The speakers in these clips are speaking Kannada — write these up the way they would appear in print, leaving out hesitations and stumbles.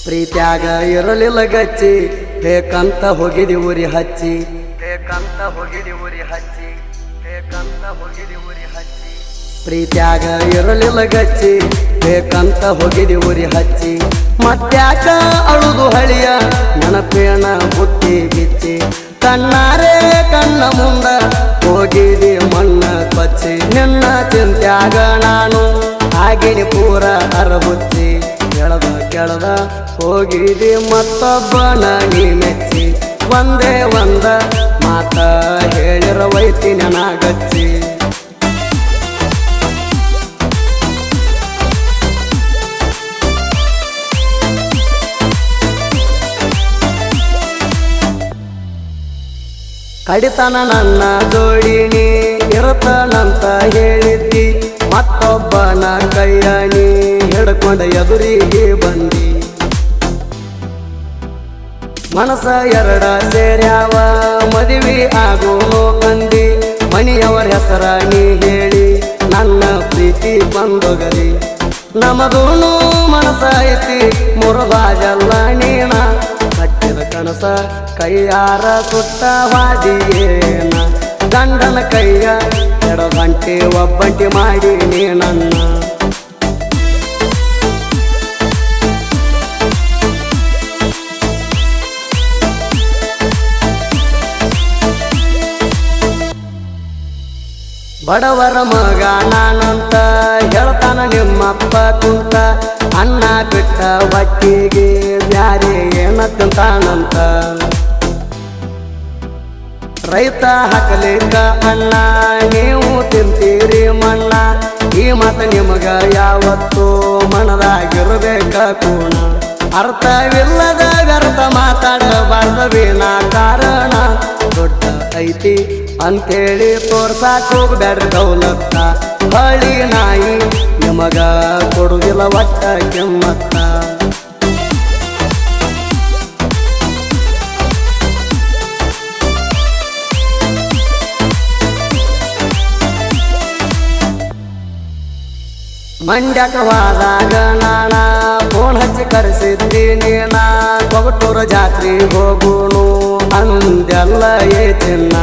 ಪ್ರೀತ್ಯಾಗ ಇರಲಿಲ್ಲ ಗಚ್ಚಿ ಬೇಕಂತ ಹೋಗಿದಿ ಉರಿ ಹಚ್ಚಿ ಪ್ರೀತ್ಯಾಗ ಇರಲಿಲ್ಲ ಗಚ್ಚಿ ಬೇಕಂತ ಹೋಗಿದಿ ಉರಿ ಹಚ್ಚಿ ಮತ್ತ್ಯಾಕ ಅಳುದು ಹಳಿಯ ನೆನಪೇಣ ಬುತ್ತಿ ಬಿಚ್ಚಿ ಕಣ್ಣಾರೆ ಕಣ್ಣ ಮುಂದ ಹೋಗಿದಿ ಮಣ್ಣ ಕೊಚ್ಚಿ ನಿನ್ನ ಚಿಂತ್ಯಾಗ ನಾನು ಆಗಿನಿ ಪೂರ ಅರಬುಚ್ಚಿ ಕೆಳದ ಹೋಗಿದಿ ಮತ್ತೊಬ್ಬನ ನೀ ಮೆಚ್ಚಿ ಒಂದೇ ಒಂದ ಮಾತ ಹೇಳಿರವೈತಿ ನನಗಚ್ಚಿ ಕಡಿತನ ನನ್ನ ಜೋಡಿನಿ ಇರತನಂತ ಹೇಳಿದ್ದಿ ಮತ್ತೊಬ್ಬನ ಕೈಯ ನೀ ಹಿಡ್ಕೊಂಡ ಎದುರಿಗೆ ಬಂದಿ ಮನಸ ಎರಡ ಸೇರ್ಯಾವ ಮದುವೆ ಆಗೋನು ಅಂದಿ ಮನಿಯವರ ಹೆಸರ ನೀ ಹೇಳಿ ನನ್ನ ಪ್ರೀತಿ ಬಂದೊಗರಿ ನಮದೂನು ಮನಸ ಐತಿ ಮುರುಗಾಜಲ್ಲ ನೀಣ ಕಟ್ಟಿದ ಕನಸ ಕೈಯಾರ ಸುಟ್ಟವಾದಿಯೇನ ಗಂಡನ ಕೈಯ ಎಡಗಂಟೆ ಒಬ್ಬಂಟಿ ಮಾಡಿ ನೀ ನನ್ನ ಬಡವರ ಮಗ ನಾನಂತ ಹೇಳ್ತಾನ ನಿಮ್ಮಪ್ಪ ಕುಂತ ಅನ್ನ ಬಿಟ್ಟ ಹೊಟ್ಟಿಗೆ ಬ್ಯಾರೆ ಏನ ತಿಂತಾನಂತ ರೈತ ಹಾಕಲಿಕ್ಕ ಅಣ್ಣ ನೀವು ತಿಂತೀರಿ ಮಣ್ಣ ಈ ಮಾತು ನಿಮಗ ಯಾವತ್ತೂ ಮನದಾಗಿರ್ಬೇಕ ಕೂಣ ಅರ್ಥವಿಲ್ಲದ ವ್ಯರ್ಥ ಮಾತಾಡಬಾರ್ದವೇನ ಕಾರಣ ದೊಡ್ಡ ಐತಿ ಅಂತೇಳಿ ತೋರ್ಸಾಕ ಹೋಗ್ಬ್ಯಾಡ್ರಿ ದೌಲತ್ತ ಹಳಿ ನಾಯಿ ನಿಮಗ ಕೊಡುದಿಲ್ಲ ಒಟ್ಟ ಕೆಮ್ಮತ್ತ ಮಂಡ್ಯಕ ಹೋದಾಗ ನಾನ ಫೋನ್ ಹಚ್ಚಿ ಕರೆಸಿದ್ದಿ ನೀನ ಕೊಗಟೂರ ಜಾತ್ರೆ ಹೋಗುನು ಅಂದೆಲ್ಲ ಏ ಚಿನ್ನ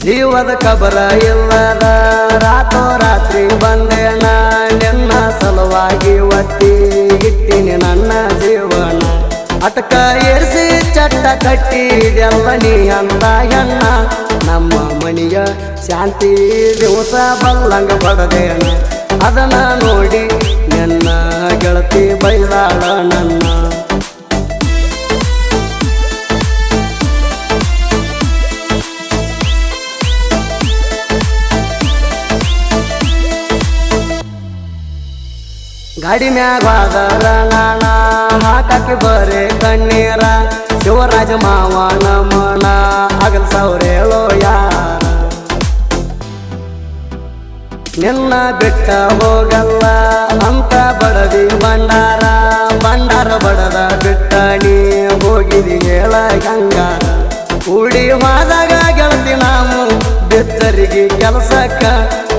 ಜೀವದ ಕಬರ ಇಲ್ಲದ ರಾತ್ರಿ ಬಂದೇನ ನಿನ್ನ ಸಲುವಾಗಿ ಒತ್ತಿ ಇಟ್ಟಿನಿ ನನ್ನ ಜೀವನ ಅಟಕ ಏರಿಸಿ ಚಟ್ಟ ಕಟ್ಟಿದೆಲ್ಲ ನೀ ಅಂದ ಹೆಣ್ಣ ನಮ್ಮ ಮನೆಯ ಶಾಂತಿ ದಿವಸ ಬಲ್ಲಂಗ ಬಡದೇನ ಅದನ್ನ ನೋಡಿ ನನ್ನ ಗೆಳತಿ ಬೈದಾಳ ನನ್ನ ಗಾಡಿ ಮ್ಯಾಗ ಹೋದರ ನಾಣ ಹಾಕಿ ಬರೇ ಕಣ್ಣೀರ ಶಿವರಾಜ ಮಾವ ನಮನ ಆಗಲ್ ಸೌರೇಳೋ ಯಾರ ನಿನ್ನ ಬಿಟ್ಟ ಹೋಗಲ್ಲ ಅಂತ ಬಡದಿ ಬಂಡಾರ ಬಡದ ಬಿಟ್ಟ ನೀ ಹೋಗಿದಿ ಹೇಳ ಗಂಗಾರ ಕೂಡಿ ಹೋದಾಗ ಗೆಳತಿ ನಾವು ಬೆಚ್ಚರಿಗೆ ಕೆಲಸಕ್ಕ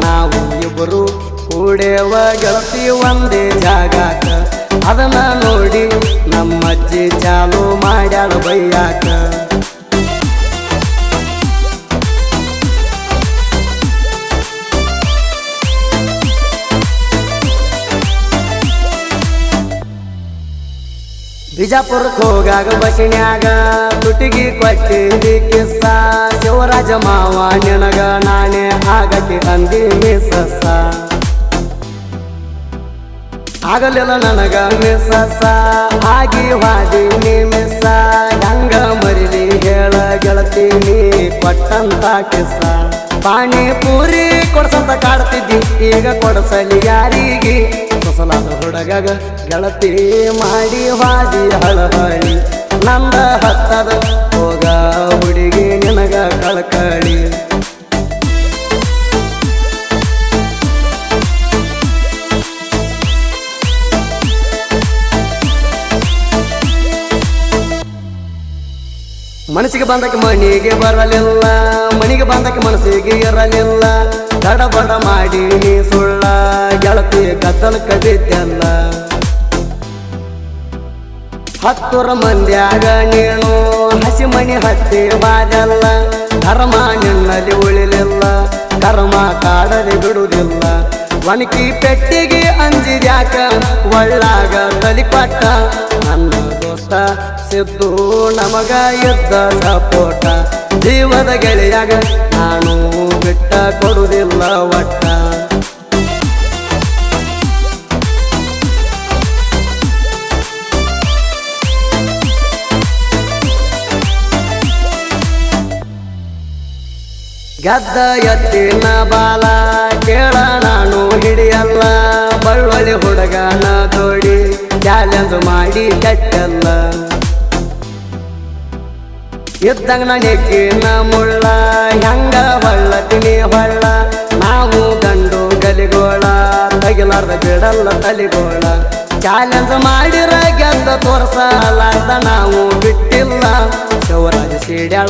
ನಾವು ಇಬ್ಬರು ಕೂಡೇವ ಗೆಳತಿ ಒಂದೇ ಜಾಗಾಕ ಅದನ್ನ ನೋಡಿ ನಮ್ಮಜ್ಜಿ ಚಾಲು ಮಾಡ್ಯಾಳ ಬೈಯಾಕ ಬಿಜಾಪುರಕ್ಕೆ ಹೋಗಾಗ ಬಸಿನ್ಯಾಗ ತುಟಿಗಿ ಕೊಟ್ಟಿದಿ ಕಿಸ್ಸ ಶಿವರಾಜ ಮಾವ ನಿನಗ ನಾನೇ ಆಗಕ್ಕೆ ಅಂದಿ ಮಿಸಸ ಆಗಲಿಲ್ಲ ನನಗ ಮಿಸಸ ಆಗಿ ವಾದಿ ನೀ ಮಿಸ್ಸ ಹೆಂಗ ಮರಿಲಿ ಹೇಳ ಗೆಳತಿ ನೀ ಕೊಟ್ಟಂತ ಕಿಸ್ಸ ಪಾನಿಪೂರಿ ಕೊಡ್ಸಂತ ಕಾಡ್ತಿದ್ದಿ ಈಗ ಕೊಡಸಲಿ ಯಾರಿಗೆ ಸೊಸಲಾದ ಹುಡುಗಗ ಗೆಳತಿ ಮಾಡಿ ವಾದಿ ಹಳಹಳಿ ನಂದ ಹತ್ತದ ಹೋಗ ಹುಡುಗಿ ನಿನಗ ಕಳಕಳಿ ಮನಸ್ಸಿಗೆ ಬಂದಕ್ಕೆ ಮನೆಗೆ ಬರಲಿಲ್ಲ ಮನೆಗೆ ಬಂದಕ್ಕೆ ಮನಸ್ಸಿಗೆ ಇರಲಿಲ್ಲ ತಡಬಡ ಮಾಡಿ ನೀ ಸುಳ್ಳ ಗೆಳತಿ ಕತ್ತಲಕ್ಕೆ ಬಿದ್ದೆಲ್ಲ ಹತ್ತೂರ ಮಂದ್ಯಾಗ ನೀನು ಹಸಿ ಮನಿ ಹತ್ತಿ ಬಾದಲ್ಲ ಧರ್ಮ ನಿನ್ನಲ್ಲಿ ಉಳಿಲಿಲ್ಲ ಕರ್ಮ ಕಾಡದೆ ಬಿಡುವುದಿಲ್ಲ ಒಣಕಿ ಪೆಟ್ಟಿಗೆ ಅಂಜಿದ್ಯಾಕ ಒಳ್ಳಾಗ ತಲಿಪಟ್ಟ ನನ್ನ ದೋಸ್ತ ಸಿದ್ದು ನಮಗ ಇದ್ದ ಸಪೋಟ ಜೀವದ ಗೆಳೆಯಾಗ ನಾನು ಬಿಟ್ಟ ಕೊಡುವುದಿಲ್ಲ ಒಟ್ಟ ಗದ್ದ ಎತ್ತಿನ ಬಾಲ ಕೇಳ ನಾನು ಹಿಡಿಯಲ್ಲ ಬಳ್ಳೊಳ್ಳಿ ಹುಡುಗನ ತೋಡಿ ಚಾಲೆಂಜ್ ಮಾಡಿ ಕೆಟ್ಟಲ್ಲ ಇದ್ದಂಗ ನೆಕ್ಕಿನ ಮುಳ್ಳ ಹೆಂಗ ಹೊಳ್ಳತಿನಿ ಹೊಳ್ಳ ನಾವು ಗಂಡು ಗಲಿಗೋಳ ತಗಿಲಾರ್ದ ಬಿಡಲ್ಲ ತಲಿಗೋಳ ಚಾಲೆಂಜ್ ಮಾಡಿರ ಗೆದ್ದ ತೋರ್ಸಲಾರ್ದ ನಾವು ಬಿಟ್ಟಿಲ್ಲ ಶಿವರಾಜ ಸೀಡ್ಯಾಳ